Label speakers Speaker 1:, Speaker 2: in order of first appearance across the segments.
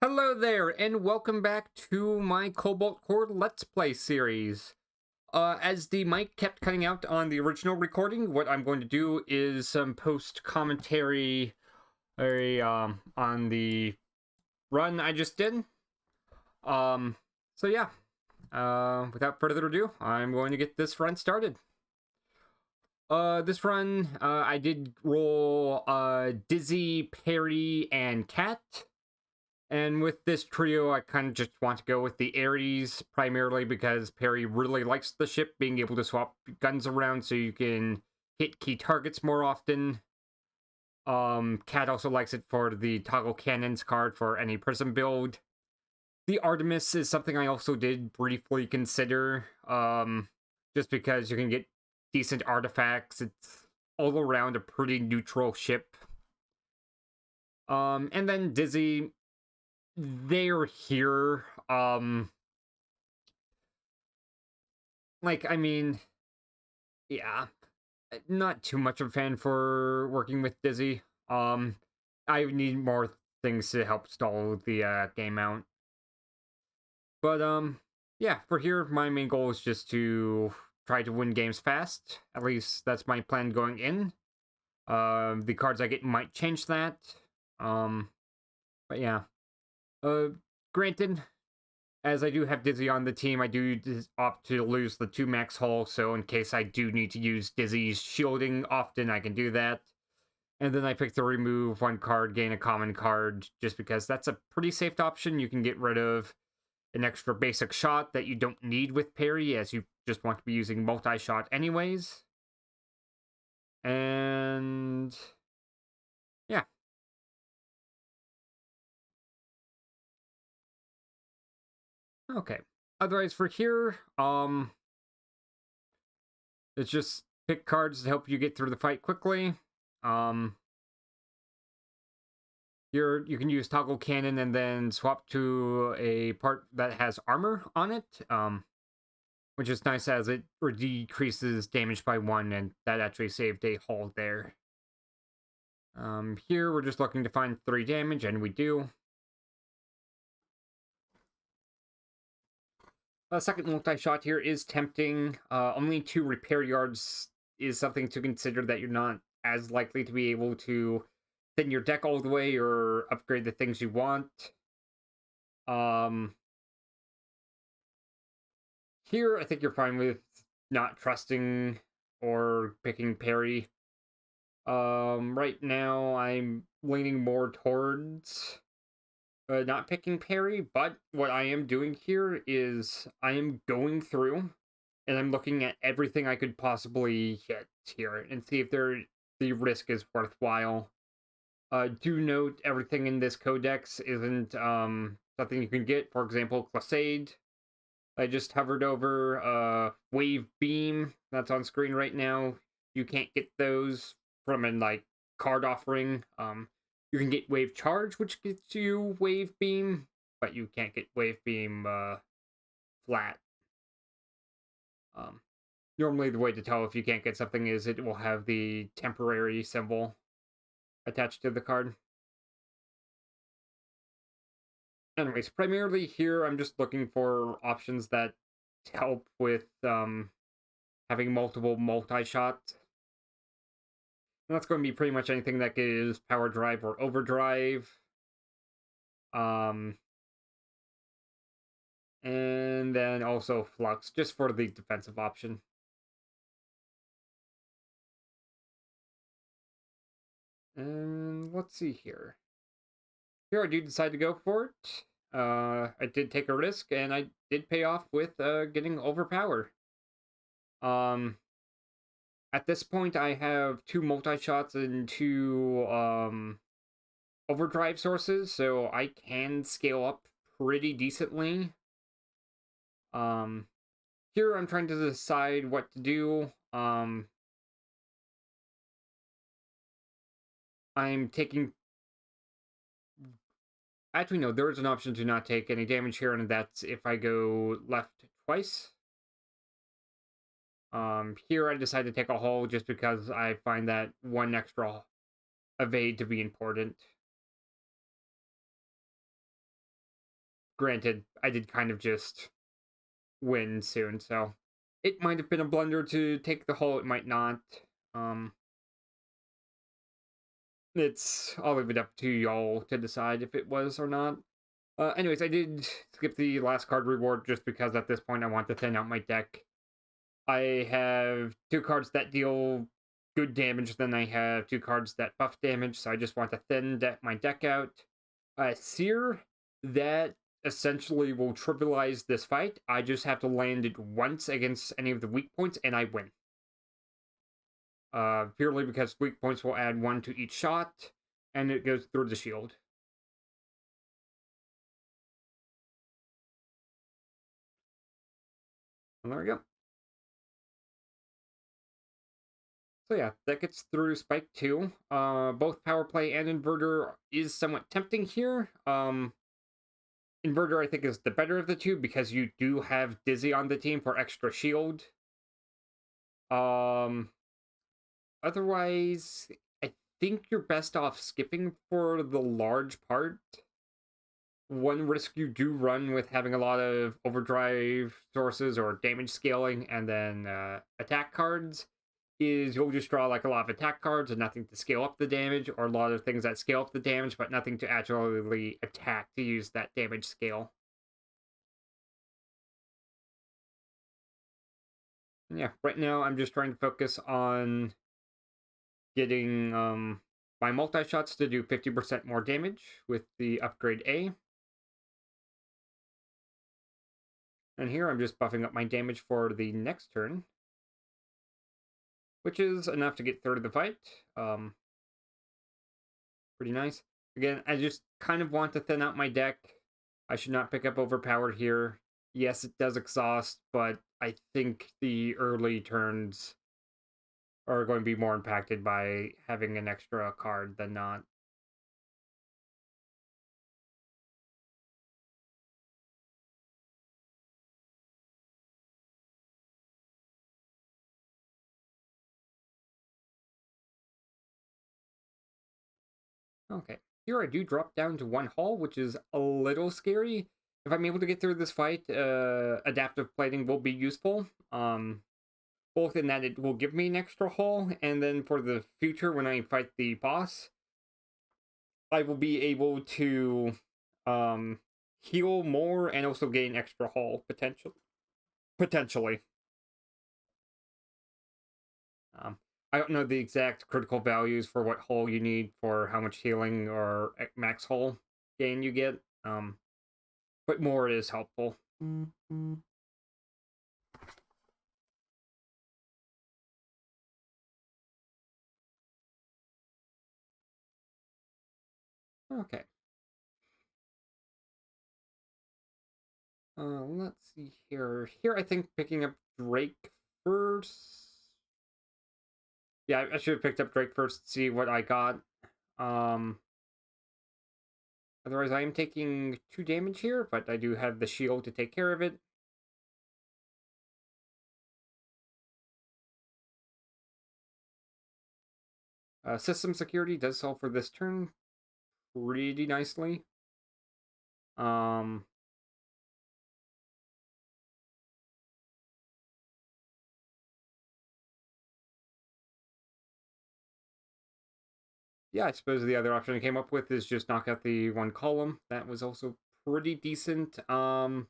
Speaker 1: Hello there, and welcome back to my Cobalt Core Let's Play series. As the mic kept cutting out on the original recording, what I'm going to do is some post commentary on the run I just did. Um, so yeah, without further ado, I'm going to get this run started. This run, I did roll Dizzy, Peri, and Cat. And with this trio, I kind of just want to go with the Ares, primarily because Peri really likes the ship, being able to swap guns around so you can hit key targets more often. Cat also likes it for the toggle cannons card for any prism build. The Artemis is something I also did briefly consider, just because you can get decent artifacts. It's all around a pretty neutral ship. And then Dizzy, they're here. I mean, yeah, not too much of a fan for working with Dizzy. Um, I need more things to help stall the game out. But yeah, for here, my main goal is just to try to win games fast. At least that's my plan going in. The cards I get might change that. Um, but yeah. Uh, Granted, as I do have Dizzy on the team, I do opt to lose the 2 max hull, so in case I do need to use Dizzy's shielding often, I can do that. And then I pick to remove 1 card, gain a common card, just because that's a pretty safe option. You can get rid of an extra basic shot that you don't need with Peri, as you just want to be using multi-shot anyways. And yeah. Okay. Otherwise for here, it's just pick cards to help you get through the fight quickly. Here you can use toggle cannon and then swap to a part that has armor on it, which is nice as it decreases damage by 1, and that actually saved a hull there. Here we're just looking to find 3 damage, and we do. A second multi-shot here is tempting. Only 2 repair yards is something to consider that you're not as likely to be able to thin your deck all the way or upgrade the things you want. Here, I think you're fine with not trusting or picking Peri. Right now, I'm leaning more towards not picking Peri, but what I am doing here is I am going through and I'm looking at everything I could possibly hit here and see if the risk is worthwhile. Do note everything in this codex isn't something you can get. For example, Glissade. I just hovered over Wave Beam that's on screen right now. You can't get those from a card offering. You can get Wave Charge, which gets you Wave Beam, but you can't get Wave Beam flat. Normally, the way to tell if you can't get something is it will have the temporary symbol attached to the card. Anyways, primarily here, I'm just looking for options that help with having multiple multi-shots. And that's going to be pretty much anything that is power drive or overdrive. And then also flux, just for the defensive option. And let's see here. Here I do decide to go for it. I did take a risk, and I did pay off with getting overpower. At this point, I have 2 multi-shots and 2 overdrive sources, so I can scale up pretty decently. Here I'm trying to decide what to do. I'm taking... Actually, no, there is an option to not take any damage here, and that's if I go left twice. Here I decide to take a hull just because I find that 1 extra evade to be important. granted, I did kind of just win soon, so it might have been a blunder to take the hull, it might not. Um, I'll leave it up to y'all to decide if it was or not. Anyways, I did skip the last card reward just because at this point I want to thin out my deck. I have 2 cards that deal good damage, then I have 2 cards that buff damage, so I just want to thin my deck out. Seer, that essentially will trivialize this fight. I just have to land it once against any of the weak points, and I win. Purely because weak points will add 1 to each shot, and it goes through the shield. And there we go. So yeah, that gets through Spike 2. Both Power Play and Inverter is somewhat tempting here. Inverter, I think, is the better of the two because you do have Dizzy on the team for extra shield. Otherwise, I think you're best off skipping for the large part. One risk you do run with having a lot of overdrive sources or damage scaling and then attack cards is you'll just draw like a lot of attack cards and nothing to scale up the damage, or a lot of things that scale up the damage but nothing to actually attack to use that damage scale. And yeah, right now I'm just trying to focus on getting my multi-shots to do 50% more damage with the upgrade A. And here I'm just buffing up my damage for the next turn, which is enough to get through the fight. Pretty nice. Again, I just kind of want to thin out my deck. I should not pick up overpowered here. Yes, it does exhaust, but I think the early turns are going to be more impacted by having an extra card than not. Okay, here I do drop down to 1 hull, which is a little scary. If I'm able to get through this fight, adaptive plating will be useful. Both in that it will give me an extra hull, and then for the future when I fight the boss, I will be able to heal more and also gain extra hull potentially. I don't know the exact critical values for what hull you need for how much healing or max hull gain you get. But more is helpful. Okay. Let's see here. Here I think picking up Drake first. Yeah, I should have picked up Drake first to see what I got. Otherwise, I am taking 2 damage here, but I do have the shield to take care of it. System security does solve for this turn pretty nicely. Yeah, I suppose the other option I came up with is just knock out the 1 column. That was also pretty decent. And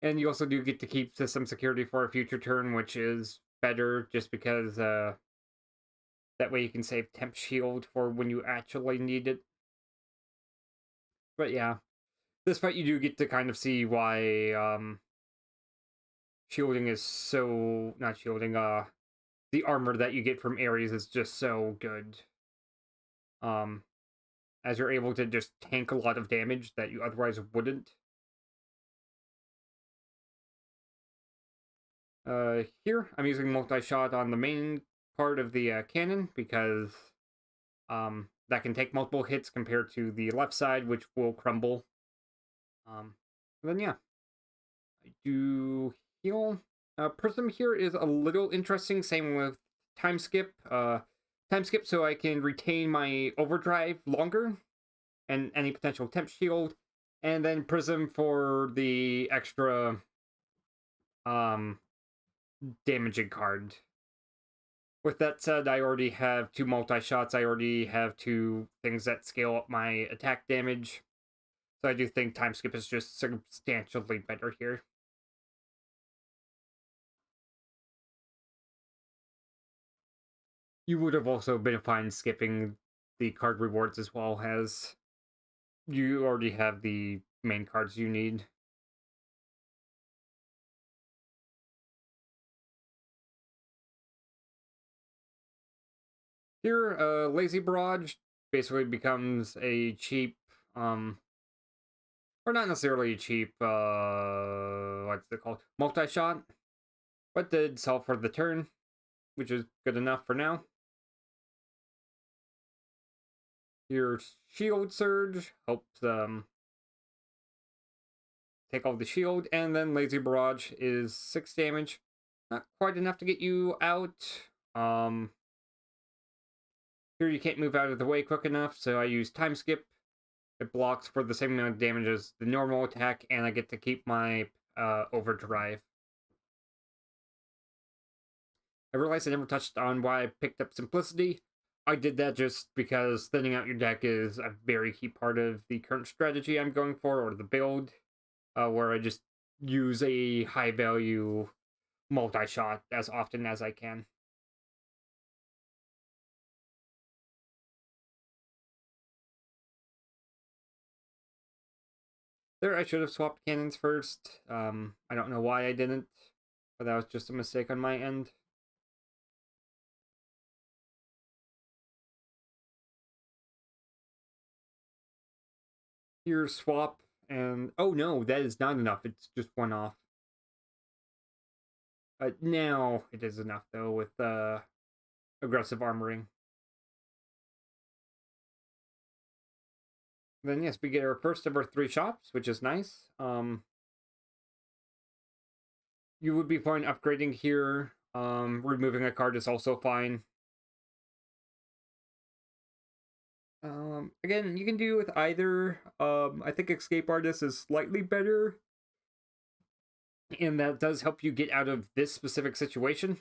Speaker 1: you also do get to keep system security for a future turn, which is better just because that way you can save temp shield for when you actually need it. But yeah, this fight you do get to kind of see why shielding is so... not shielding, the armor that you get from Ares is just so good. As you're able to just tank a lot of damage that you otherwise wouldn't. Here, I'm using multi-shot on the main part of the cannon because that can take multiple hits compared to the left side, which will crumble. Then yeah, I do heal. Prism here is a little interesting, same with time skip. Time skip so I can retain my overdrive longer and any potential temp shield, And then Prism for the extra um damaging card. With that said, I already have 2 multi-shots. I already have 2 things that scale up my attack damage. So I do think time skip is just substantially better here. You would have also been fine skipping the card rewards as well, as you already have the main cards you need. Here, Lazy Barrage basically becomes a cheap, or not necessarily cheap, what's it called? Multi-shot, but did sell for the turn, which is good enough for now. Your Shield Surge helps take off the shield, and then Lazy Barrage is 6 damage. Not quite enough to get you out. Here you can't move out of the way quick enough, so I use Time Skip. It blocks for the same amount of damage as the normal attack, and I get to keep my Overdrive. I realized I never touched on why I picked up Simplicity. I did that just because thinning out your deck is a very key part of the current strategy I'm going for, or the build, where I just use a high value multi-shot as often as I can. There, I should have swapped cannons first. I don't know why I didn't, but that was just a mistake on my end. Here, swap, and oh no, that is not enough. It's just one off. Now it is enough though with aggressive armoring. Then yes, we get our first of our 3 shops, which is nice. You would be fine upgrading here. Removing a card is also fine. Again, you can do with either. I think Escape Artist is slightly better, and that does help you get out of this specific situation.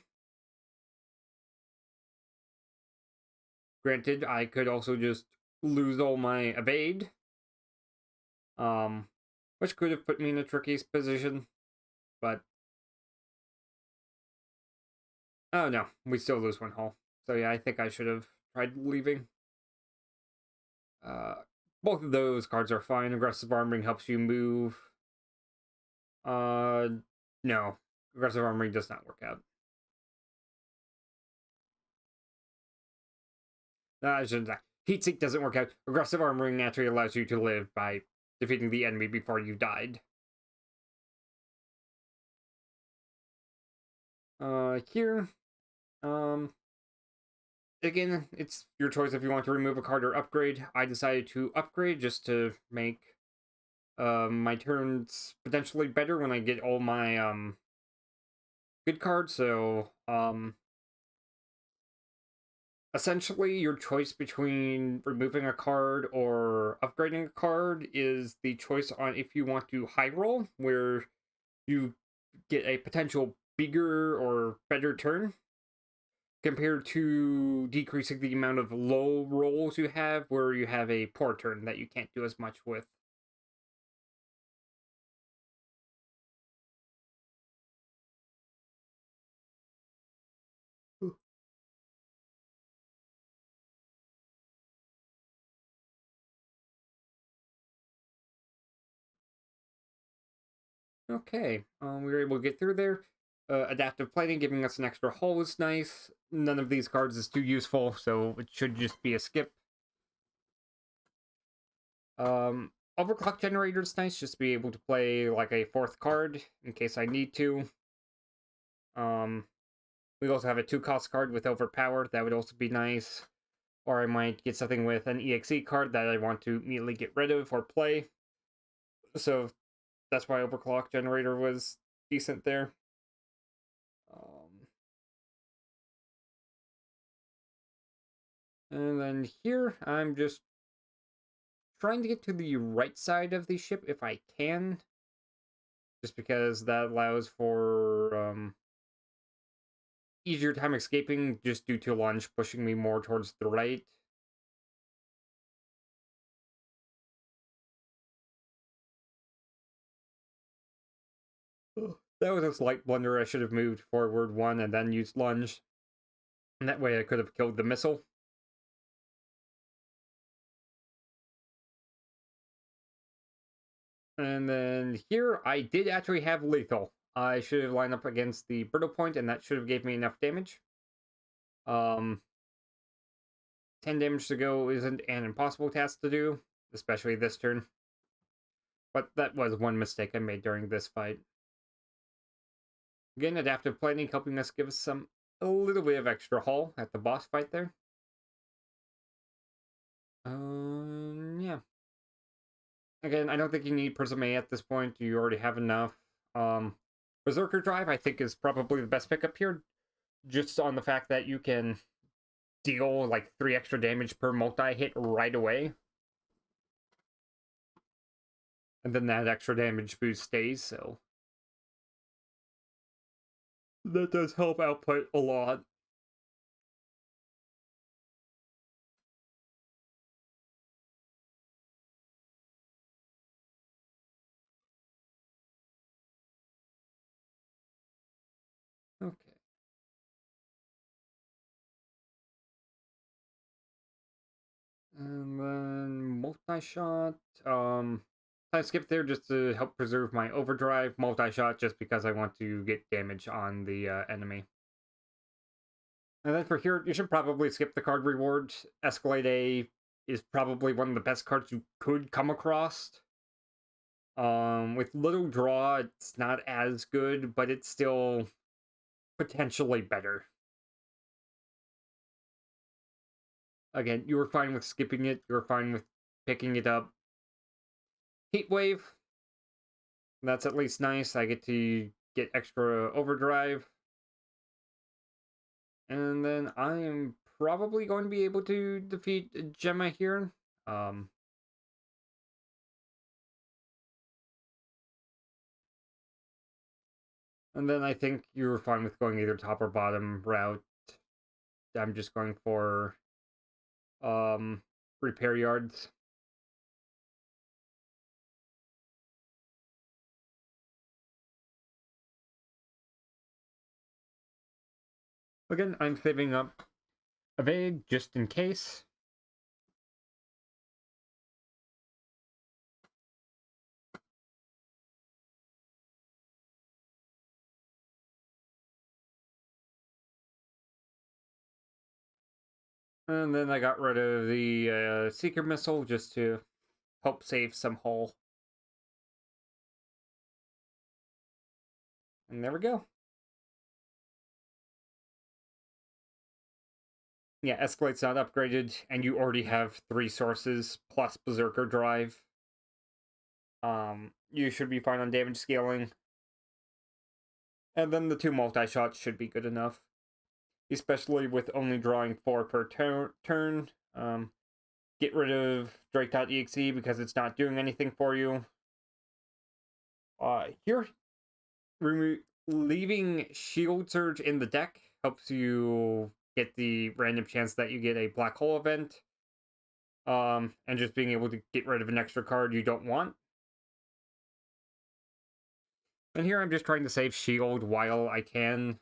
Speaker 1: Granted, I could also just lose all my evade, which could have put me in a tricky position, but oh no, we still lose 1 hull. So yeah, I think I should have tried leaving. Both of those cards are fine. Aggressive Armoring helps you move. No. Aggressive Armoring does not work out. I shouldn't say. Heat Sink doesn't work out. Aggressive Armoring naturally allows you to live by defeating the enemy before you died. Here, again, it's your choice if you want to remove a card or upgrade. I decided to upgrade just to make my turns potentially better when I get all my good cards. So essentially your choice between removing a card or upgrading a card is the choice on if you want to high roll, where you get a potential bigger or better turn, compared to decreasing the amount of low rolls you have, where you have a poor turn that you can't do as much with. Okay, we were able to get through there. Adaptive Plating giving us an extra hull is nice. None of these cards is too useful, so it should just be a skip. Overclock Generator is nice, just to be able to play like a 4th card in case I need to. We also have a 2-cost card with Overpower, that would also be nice. Or I might get something with an EXE card that I want to immediately get rid of or play. So that's why Overclock Generator was decent there. And then here, I'm just trying to get to the right side of the ship if I can. Just because that allows for easier time escaping just due to launch pushing me more towards the right. That was a slight blunder. I should have moved forward one and then used lunge. And that way I could have killed the missile. And then here I did actually have lethal. I should have lined up against the brittle point and that should have gave me enough damage. 10 damage to go isn't an impossible task to do, especially this turn. But that was one mistake I made during this fight. Again, adaptive planning helping us give us a little bit of extra hull at the boss fight there. Yeah. Again, I don't think you need Prism A at this point. You already have enough. Berserker Drive, I think, is probably the best pickup here. Just on the fact that you can deal like 3 extra damage per multi-hit right away. And then that extra damage boost stays, so that does help output a lot. Okay. And then multi-shot. I skip there just to help preserve my overdrive. Multi-shot just because I want to get damage on the enemy. And then for here, you should probably skip the card reward. Escalade A is probably one of the best cards you could come across. With little draw, it's not as good, but it's still potentially better. Again, you were fine with skipping it. You were fine with picking it up. Heat Wave. That's at least nice. I get to get extra overdrive. And then I am probably going to be able to defeat Gemma here. And then I think you were fine with going either top or bottom route. I'm just going for repair yards. Again, I'm saving up evade just in case. And then I got rid of the Seeker Missile just to help save some hull. And there we go. Yeah, Escalate's not upgraded, and you already have 3 sources plus Berserker Drive. You should be fine on damage scaling. And then the 2 multi-shots should be good enough. Especially with only drawing 4 per turn. Get rid of Drake.exe because it's not doing anything for you. Here, leaving Shield Surge in the deck helps you get the random chance that you get a black hole event. And just being able to get rid of an extra card you don't want. And here I'm just trying to save shield while I can.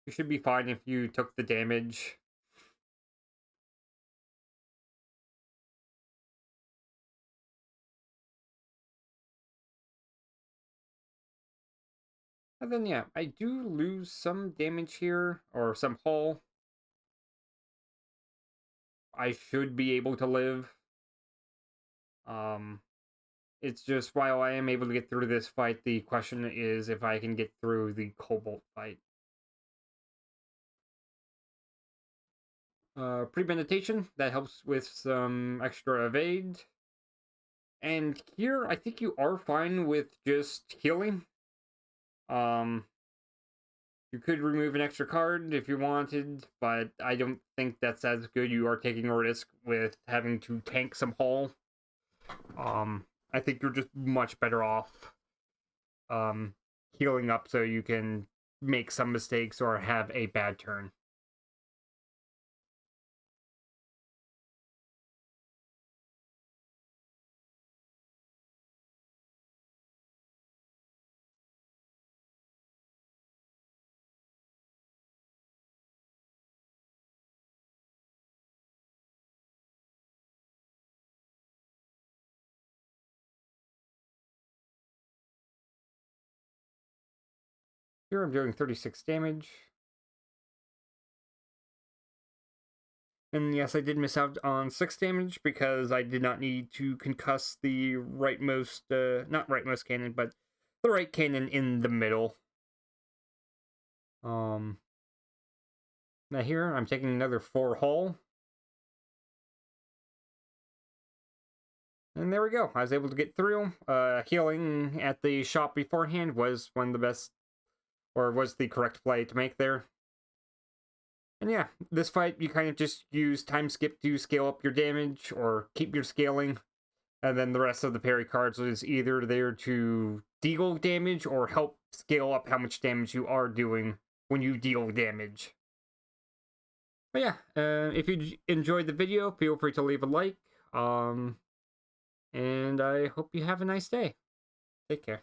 Speaker 1: You should be fine if you took the damage. And then yeah, I do lose some damage here, or some hull. I should be able to live. It's just while I am able to get through this fight, the question is if I can get through the Cobalt fight. Premeditation, that helps with some extra evade. And here, I think you are fine with just healing. You could remove an extra card if you wanted, but I don't think that's as good. You are taking a risk with having to tank some hull. I think you're just much better off healing up so you can make some mistakes or have a bad turn. Here I'm doing 36 damage. And yes, I did miss out on 6 damage because I did not need to concuss the rightmost, not rightmost cannon, but the right cannon in the middle. Now here, I'm taking another 4 hull. And there we go. I was able to get through. Healing at the shop beforehand was one of the best, or was the correct play to make there. And yeah, this fight, you kind of just use time skip to scale up your damage, or keep your scaling. And then the rest of the Peri cards is either there to deal damage, or help scale up how much damage you are doing when you deal damage. But yeah, if you enjoyed the video, feel free to leave a like. And I hope you have a nice day. Take care.